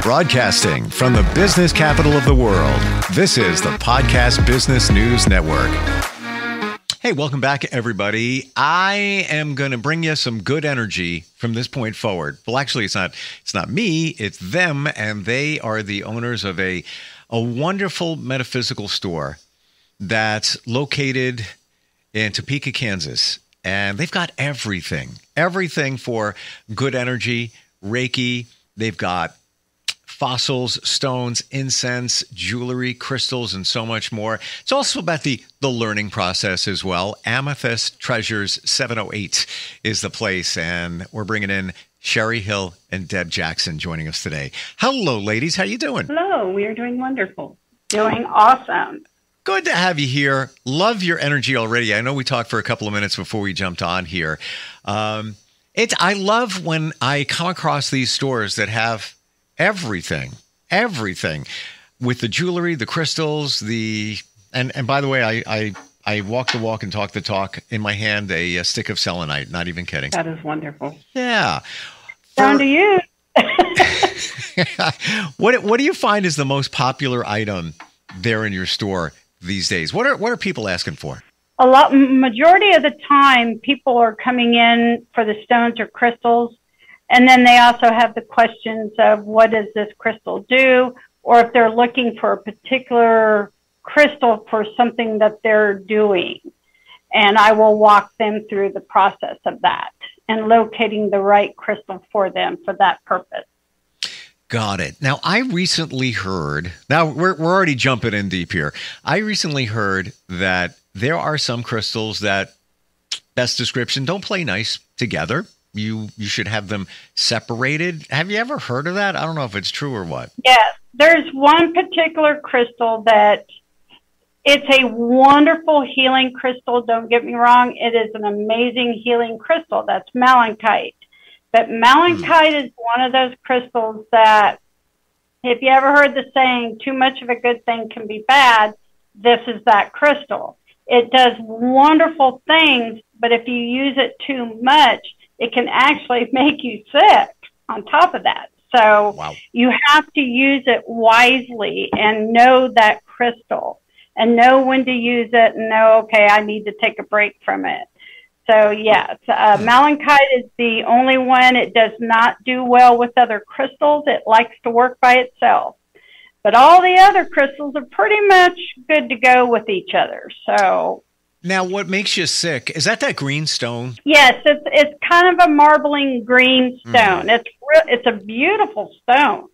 Broadcasting from the business capital of the world, this is the Podcast Business News Network. Hey, welcome back, everybody. I am going to bring you some good energy from this point forward. Well, actually, it's not me, it's them, and they are the owners of a wonderful metaphysical store that's located in Topeka, Kansas. And they've got everything for good energy, Reiki. They've got fossils, stones, incense, jewelry, crystals, and so much more. It's also about the learning process as well. Amethyst Treasures 708 is the place, and we're bringing in Sherry Hill and Deb Jackson joining us today. Hello, ladies. How you doing? Hello. We are doing wonderful. Doing awesome. Good to have you here. Love your energy already. I know we talked for a couple of minutes before we jumped on here. I love when I come across these stores that have everything with the jewelry, the crystals, and by the way, I walk the walk and talk the talk. In my hand, a stick of selenite. Not even kidding. That is wonderful. Yeah. Down to you. What do you find is the most popular item there in your store these days? What are people asking for? Majority of the time, people are coming in for the stones or crystals. And then they also have the questions of what does this crystal do? Or if they're looking for a particular crystal for something that they're doing. And I will walk them through the process of that and locating the right crystal for them for that purpose. Got it. Now, I recently heard, now we're already jumping in deep here. I recently heard that there are some crystals that, best description, don't play nice together. You should have them separated. Have you ever heard of that? I don't know if it's true or what. Yes. There's one particular crystal that it's a wonderful healing crystal. Don't get me wrong. It is an amazing healing crystal. That's malachite. But malachite is one of those crystals that, if you ever heard the saying, too much of a good thing can be bad, this is that crystal. It does wonderful things, but if you use it too much, it can actually make you sick on top of that. So wow. You have to use it wisely and know that crystal and know when to use it and know, okay, I need to take a break from it. So yes, malachite is the only one. It does not do well with other crystals. It likes to work by itself. But all the other crystals are pretty much good to go with each other. So now, what makes you sick? Is that green stone? Yes, it's kind of a marbling green stone. It's a beautiful stone,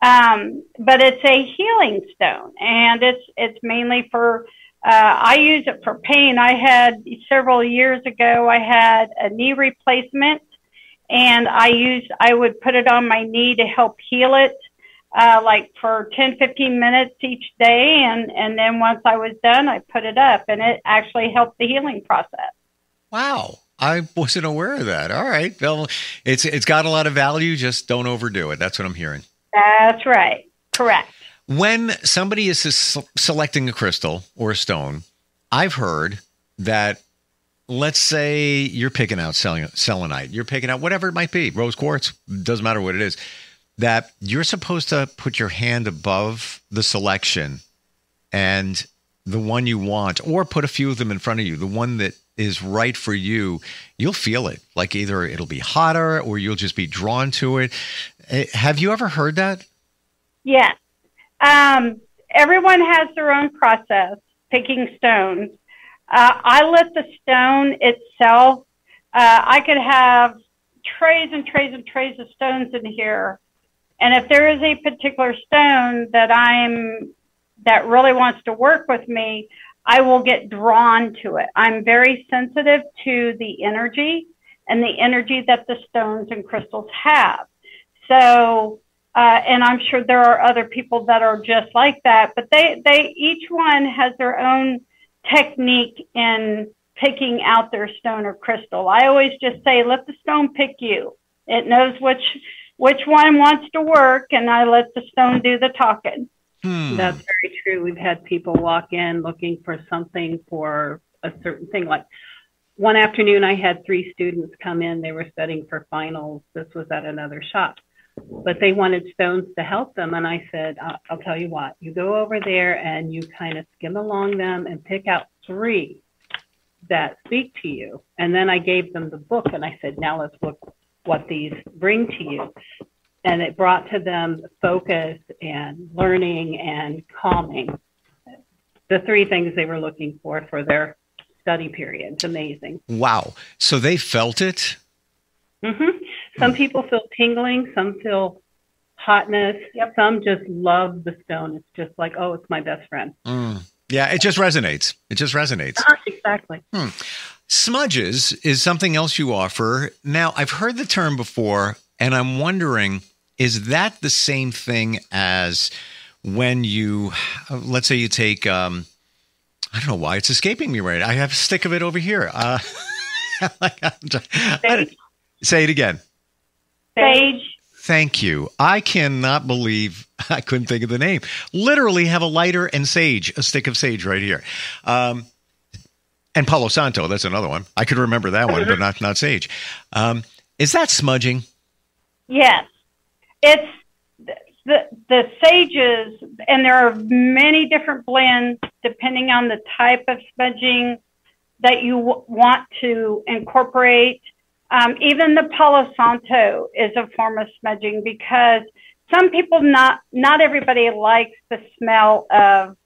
but it's a healing stone, and it's mainly for. I use it for pain. I had several years ago. I had a knee replacement, and I would put it on my knee to help heal it. Like for 10, 15 minutes each day. And then once I was done, I put it up, and it actually helped the healing process. Wow. I wasn't aware of that. All right. Well, it's got a lot of value. Just don't overdo it. That's what I'm hearing. That's right. Correct. When somebody is selecting a crystal or a stone, I've heard that, let's say you're picking out selenite, you're picking out whatever it might be, rose quartz, doesn't matter what it is, that you're supposed to put your hand above the selection and the one you want, or put a few of them in front of you, the one that is right for you, you'll feel it. Like either it'll be hotter or you'll just be drawn to it. Have you ever heard that? Yes. Everyone has their own process picking stones. I let the stone itself, I could have trays and trays and trays of stones in here. And if there is a particular stone that really wants to work with me, I will get drawn to it. I'm very sensitive to the energy and the energy that the stones and crystals have. So, and I'm sure there are other people that are just like that, but they each one has their own technique in picking out their stone or crystal. I always just say, let the stone pick you. It knows which one wants to work, and I let the stone do the talking. That's very true. We've had people walk in looking for something for a certain thing. Like one afternoon, I had 3 students come in. They were studying for finals. This was at another shop. but they wanted stones to help them. And I said, I'll tell you what, you go over there and you kind of skim along them and pick out 3 that speak to you. And then I gave them the book and I said, now let's look what these bring to you. And it brought to them focus and learning and calming, the 3 things they were looking for their study period. It's amazing. Wow. So they felt it? Mm-hmm. Some people feel tingling, some feel hotness, some just love the stone. It's just like, oh, it's my best friend. Yeah, it just resonates. It just resonates. Exactly. Smudges is something else you offer. Now, I've heard the term before, and I'm wondering, is that the same thing as when you, let's say you take, I don't know why it's escaping me right. I have a stick of it over here. Say it again. Sage. Thank you. I cannot believe I couldn't think of the name. Literally have a lighter and sage, a stick of sage right here. And Palo Santo, that's another one. I could remember that one, but not sage. Is that smudging? Yes. It's the sages, and there are many different blends depending on the type of smudging that you want to incorporate. Even the Palo Santo is a form of smudging because some people, not everybody likes the smell of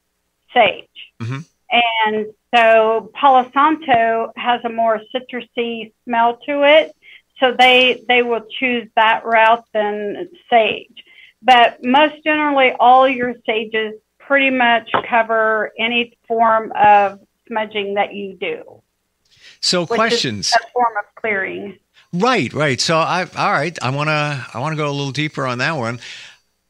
sage. Mm-hmm. And so Palo Santo has a more citrusy smell to it. So they will choose that route than sage. But most generally, all your sages pretty much cover any form of smudging that you do. So questions. Is a form of clearing. Right. So all right. I want to go a little deeper on that one.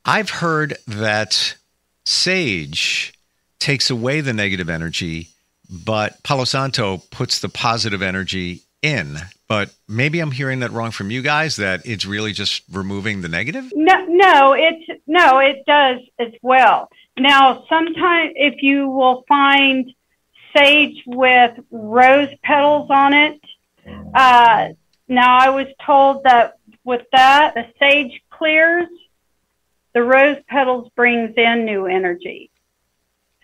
I've heard that sage takes away the negative energy, but Palo Santo puts the positive energy in. But maybe I'm hearing that wrong from you guys, that it's really just removing the negative? No, it does as well. Now, sometimes if you will find sage with rose petals on it, now I was told that with that, the sage clears, the rose petals brings in new energy.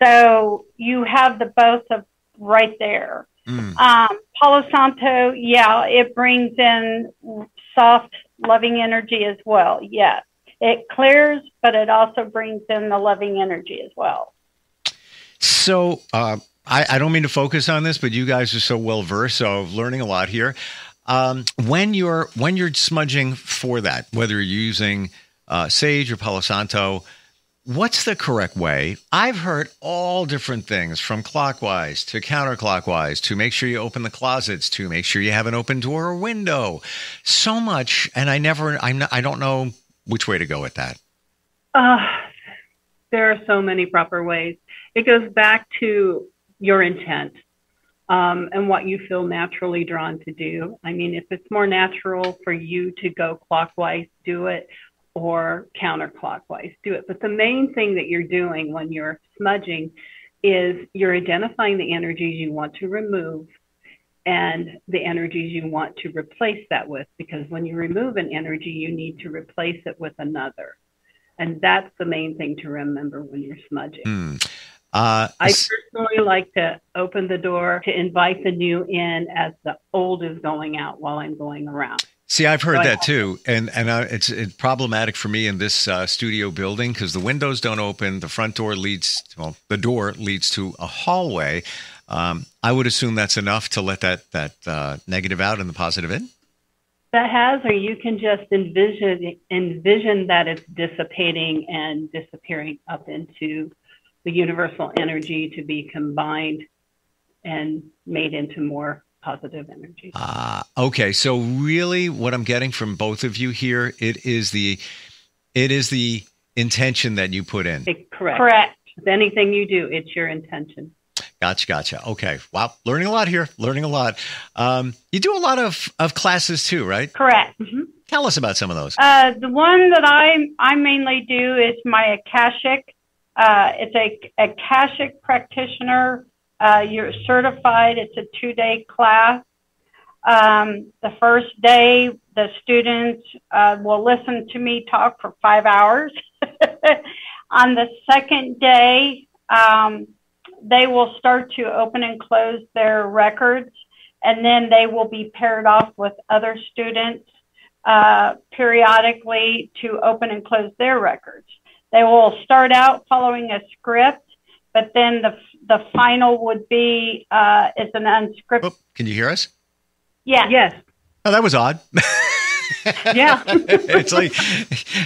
So you have the both of right there. Palo Santo, it brings in soft, loving energy as well. Yes, it clears, but it also brings in the loving energy as well. So I don't mean to focus on this, but you guys are so well versed, so I'm learning a lot here. When you're smudging for that, whether you're using sage or Palo Santo, what's the correct way? I've heard all different things, from clockwise to counterclockwise, to make sure you open the closets, to make sure you have an open door or window. So much, and I don't know which way to go with that. There are so many proper ways. It goes back to your intent and what you feel naturally drawn to do. I mean, if it's more natural for you to go clockwise, do it, or counterclockwise, do it. But the main thing that you're doing when you're smudging is you're identifying the energies you want to remove and the energies you want to replace that with, because when you remove an energy, you need to replace it with another. And that's the main thing to remember when you're smudging. I personally like to open the door to invite the new in as the old is going out while I'm going around. See, I've heard that too, and it's problematic for me in this studio building because the windows don't open. The front door the door leads to a hallway. I would assume that's enough to let that negative out and the positive in. That has, or you can just envision that it's dissipating and disappearing up into the universal energy to be combined and made into more positive energy. Okay. So really what I'm getting from both of you here, it is the intention that you put in. Correct. With anything you do, it's your intention. Gotcha. Okay. Wow. Learning a lot here. Learning a lot. You do a lot of classes too, right? Correct. Mm-hmm. Tell us about some of those. The one that I mainly do is my Akashic. It's a Akashic practitioner. You're certified. It's a 2-day class. The first day, the students will listen to me talk for 5 hours. On the second day, they will start to open and close their records, and then they will be paired off with other students periodically to open and close their records. They will start out following a script, but then the final would be is an unscripted. Oh, can you hear us? Yeah. Yes. Oh, that was odd. Yeah. It's like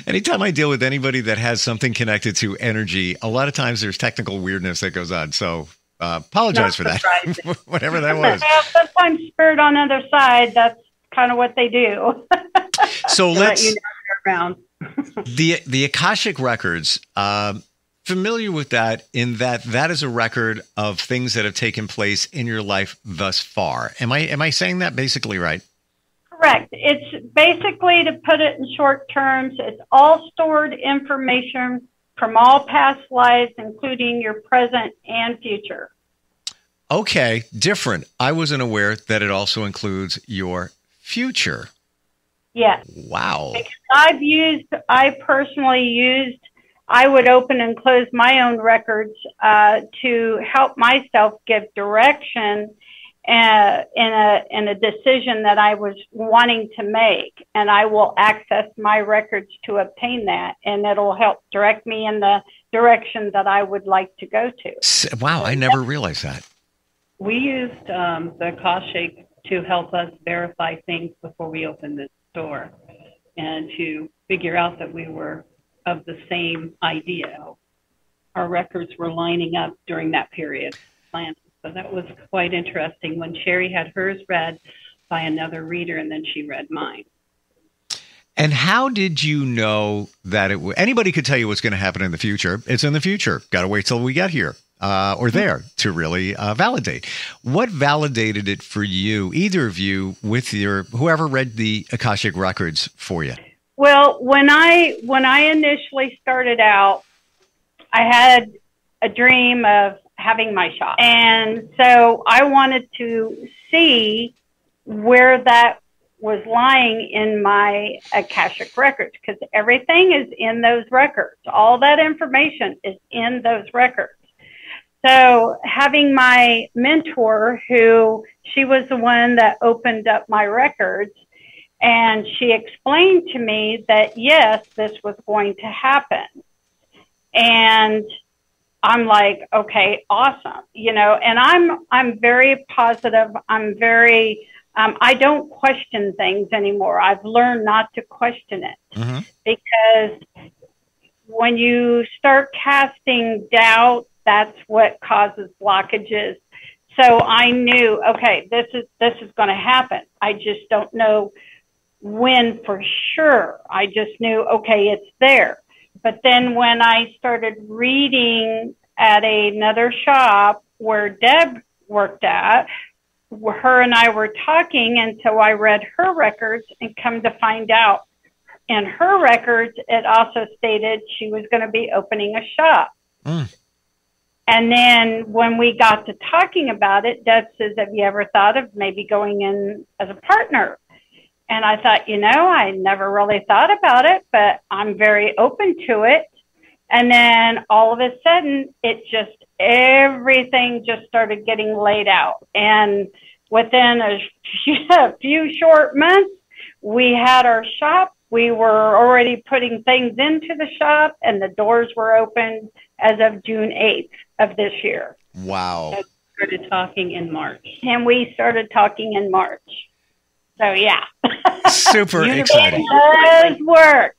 anytime I deal with anybody that has something connected to energy, a lot of times there's technical weirdness that goes on. So apologize for that. Whatever that was. Well, sometimes spirit on the other side, that's kind of what they do. So let's let you know around. the Akashic records. Familiar with that in that is a record of things that have taken place in your life thus far. Am I saying that basically right? Correct. It's basically, to put it in short terms, it's all stored information from all past lives, including your present and future. Okay, different. I wasn't aware that it also includes your future. Yes. Wow. Because I personally used, I would open and close my own records to help myself give direction in a decision that I was wanting to make, and I will access my records to obtain that, and it'll help direct me in the direction that I would like to go to. Wow, I never realized that. We used the Akashic to help us verify things before we opened the store, and to figure out that we were of the same idea. Our records were lining up during that period. So that was quite interesting when Sherry had hers read by another reader, and then she read mine. And how did you know that anybody could tell you what's going to happen in the future? It's in the future. Got to wait till we get here or there to really validate. What validated it for you, either of you, with whoever read the Akashic records for you? Well, when I initially started out, I had a dream of having my shop. And so I wanted to see where that was lying in my Akashic records, because everything is in those records. All that information is in those records. So having my mentor, she was the one that opened up my records, and she explained to me that, yes, this was going to happen. And I'm like, okay, awesome. And I'm very positive. I'm very, I don't question things anymore. I've learned not to question it, because when you start casting doubt, that's what causes blockages. So I knew, okay, this is going to happen. I just don't know when for sure. I just knew, okay, it's there. But then when I started reading at another shop where Deb worked at, her and I were talking, and so I read her records, and come to find out in her records, it also stated she was going to be opening a shop. And then when we got to talking about it, Deb says, have you ever thought of maybe going in as a partner? And I thought, I never really thought about it, but I'm very open to it. And then all of a sudden, everything just started getting laid out. And within a few short months, we had our shop. We were already putting things into the shop, and the doors were opened as of June 8th of this year. Wow. And we started talking in March. So, yeah. Super exciting. It does work.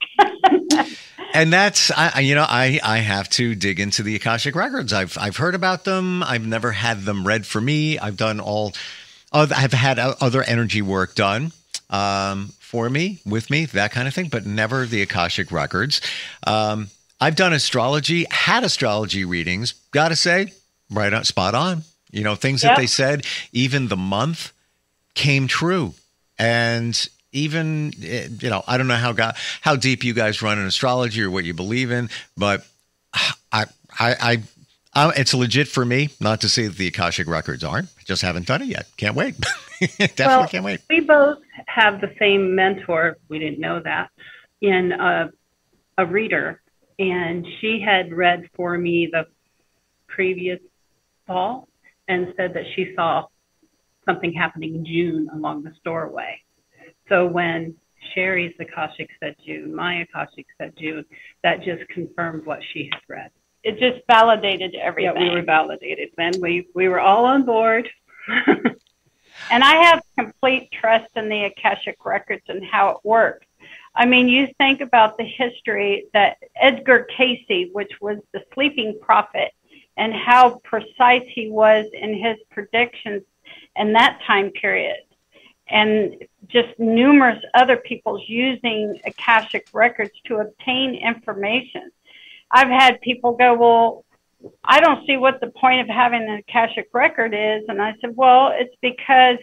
And that's, I have to dig into the Akashic records. I've heard about them. I've never had them read for me. I've had other energy work done for me, with me, that kind of thing, but never the Akashic records. I've done astrology, had astrology readings. Got to say, right on, spot on. Things that they said, even the month came true. And even, I don't know how deep you guys run in astrology or what you believe in, but it's legit for me. Not to say that the Akashic records aren't. Just haven't done it yet. Can't wait. Definitely can't wait. We both have the same mentor. We didn't know that, in a reader, and she had read for me the previous fall and said that she saw something happening in June along the doorway. So when Sherry's Akashic said June, my Akashic said June, that just confirmed what she had read. It just validated everything. Yeah, we were validated. Then we were all on board. And I have complete trust in the Akashic Records and how it works. I mean, you think about the history that Edgar Cayce, which was the sleeping prophet, and how precise he was in his predictions in that time period. And just numerous other people's using Akashic Records to obtain information. I've had people go, well, I don't see what the point of having an Akashic Record is. And I said, well, it's because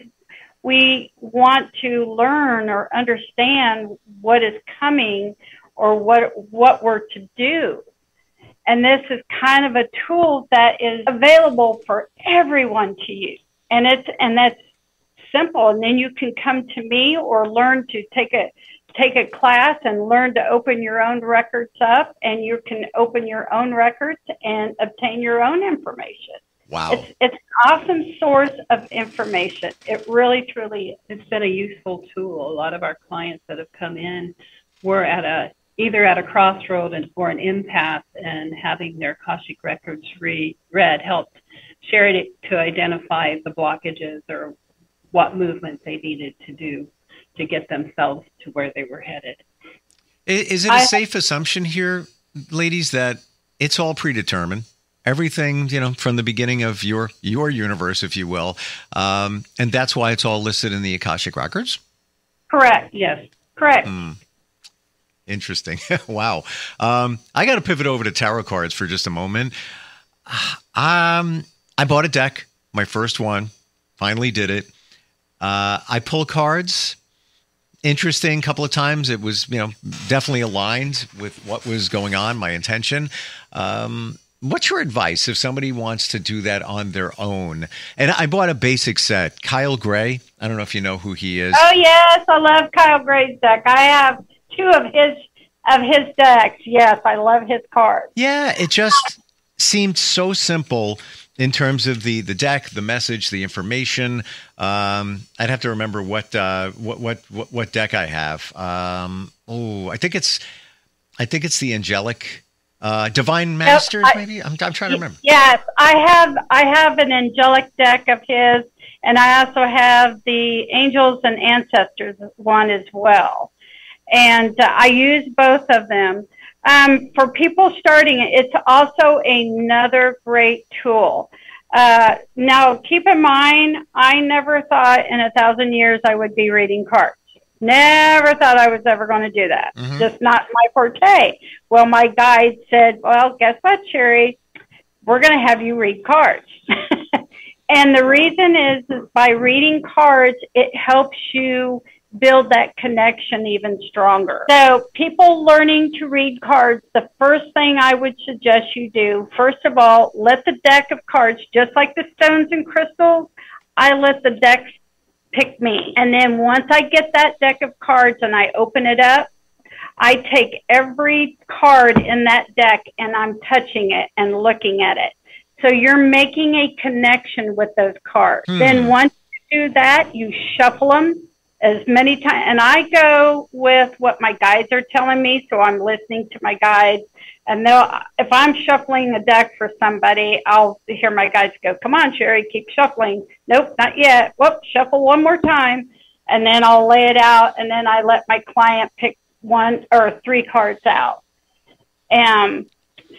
we want to learn or understand what is coming or what we're to do. And this is kind of a tool that is available for everyone to use. And that's simple. And then you can come to me or learn to take a class and learn to open your own records up, and you can open your own records and obtain your own information. Wow. It's an awesome source of information. It really, truly is. It's been a useful tool. A lot of our clients that have come in were either at a crossroad or an impasse, and having their Akashic Records read helped Sherry to identify the blockages or what movement they needed to do to get themselves to where they were headed. Is it a safe assumption here, ladies, that it's all predetermined? Everything, from the beginning of your universe, if you will, and that's why it's all listed in the Akashic Records? Correct. Yes. Correct. Interesting. Wow. I got to pivot over to tarot cards for just a moment. I bought a deck, my first one, finally did it. I pull cards. Interesting. A couple of times it was, definitely aligned with what was going on, my intention. What's your advice if somebody wants to do that on their own? And I bought a basic set. Kyle Gray. I don't know if you know who he is. Oh, yes. I love Kyle Gray's deck. I have 2 of his decks. Yes, I love his cards. Yeah, it just seemed so simple in terms of the deck, the message, the information. I'd have to remember what deck I have. I think it's the Angelic Divine Masters. Maybe I'm trying to remember. Yes, I have an Angelic deck of his, and I also have the Angels and Ancestors one as well. And I use both of them. For people starting, it's also another great tool. Now, keep in mind, I never thought in 1,000 years I would be reading cards. Never thought I was ever going to do that. Mm-hmm. Just not my forte. Well, my guide said, well, guess what, Sherry? We're going to have you read cards. And the reason is by reading cards, it helps you build that connection even stronger. So people learning to read cards, the first thing I would suggest you do, first of all, let the deck of cards, just like the stones and crystals, I let the decks pick me. And then once I get that deck of cards and I open it up, I take every card in that deck and I'm touching it and looking at it. So you're making a connection with those cards. Then once you do that, you shuffle them as many times. And I go with what my guides are telling me. So I'm listening to my guides. And if I'm shuffling a deck for somebody, I'll hear my guides go, come on, Sherry, keep shuffling. Nope, not yet. Whoop, shuffle one more time. And then I'll lay it out. And then I let my client pick 1 or 3 cards out.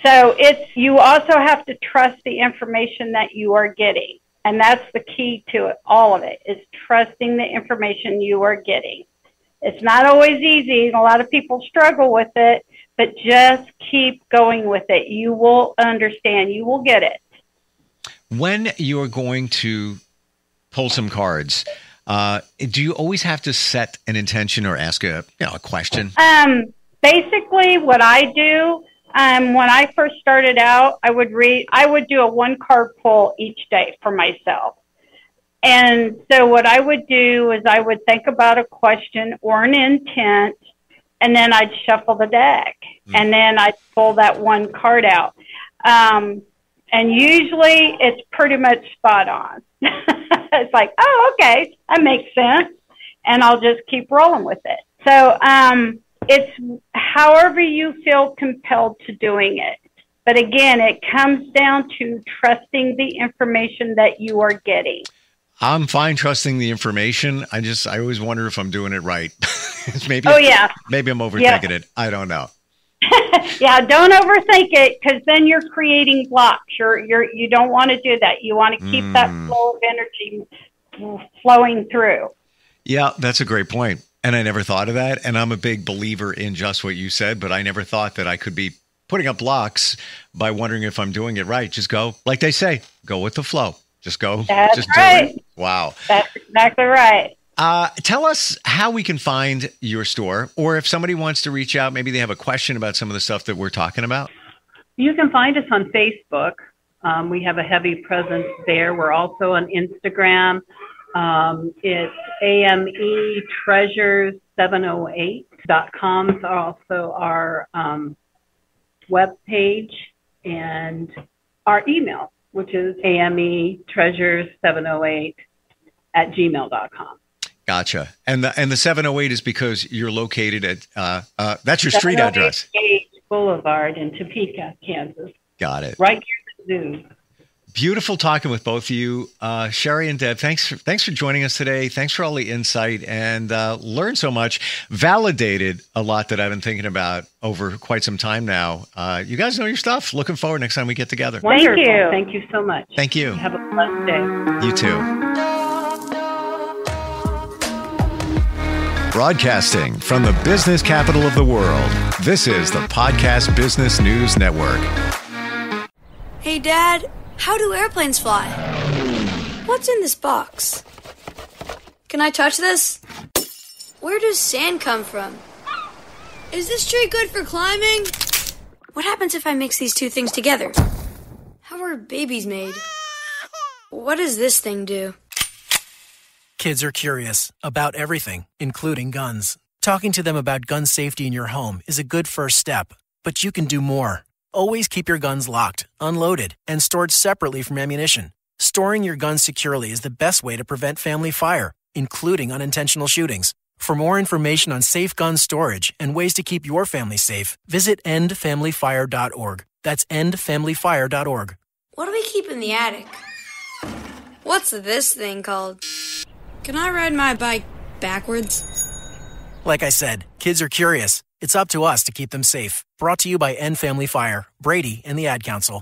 So you also have to trust the information that you are getting. And that's the key to it, all of it, is trusting the information you are getting. It's not always easy, and a lot of people struggle with it, but just keep going with it. You will understand. You will get it. When you're going to pull some cards, do you always have to set an intention or ask a question? Basically, what I do, when I first started out, I would do a 1-card pull each day for myself. And so what I would do is I would think about a question or an intent, and then I'd shuffle the deck, and then I'd pull that one card out. And usually it's pretty much spot on. It's like, oh, okay, that makes sense. And I'll just keep rolling with it. So it's however you feel compelled to doing it. But again, it comes down to trusting the information that you are getting. I'm fine trusting the information. I always wonder if I'm doing it right. Maybe I'm overthinking it. I don't know. Yeah, don't overthink it, because then you're creating blocks. You don't want to do that. You want to keep that flow of energy flowing through. Yeah, that's a great point. And I never thought of that. And I'm a big believer in just what you said, but I never thought that I could be putting up blocks by wondering if I'm doing it right. Just go, like they say, go with the flow. Just go. That's just right. Do it. Wow. That's exactly right. Tell us how we can find your store, or if somebody wants to reach out, maybe they have a question about some of the stuff that we're talking about. You can find us on Facebook. We have a heavy presence there. We're also on Instagram. It's ametreasures708.com. It's also our web page, and our email, which is ametreasures708@gmail.com. Gotcha. And the 708 is because you're located at, that's your street address. Boulevard in Topeka, Kansas. Got it. Right near the zoo. Beautiful talking with both of you. Sherry and Deb, thanks for joining us today. Thanks for all the insight, and learned so much, validated a lot that I've been thinking about over quite some time now. You guys know your stuff. Looking forward next time we get together. Wonderful. Thank you. Thank you so much. Thank you. Have a blessed day. You too. Broadcasting from the business capital of the world, this is the Podcast Business News Network. Hey, Dad, how do airplanes fly? What's in this box? Can I touch this? Where does sand come from? Is this tree good for climbing? What happens if I mix these two things together? How are babies made? What does this thing do? Kids are curious about everything, including guns. Talking to them about gun safety in your home is a good first step, but you can do more. Always keep your guns locked, unloaded, and stored separately from ammunition. Storing your guns securely is the best way to prevent family fire, including unintentional shootings. For more information on safe gun storage and ways to keep your family safe, visit endfamilyfire.org. That's endfamilyfire.org. What do we keep in the attic? What's this thing called? Can I ride my bike backwards? Like I said, kids are curious. It's up to us to keep them safe. Brought to you by End Family Fire, Brady, and the Ad Council.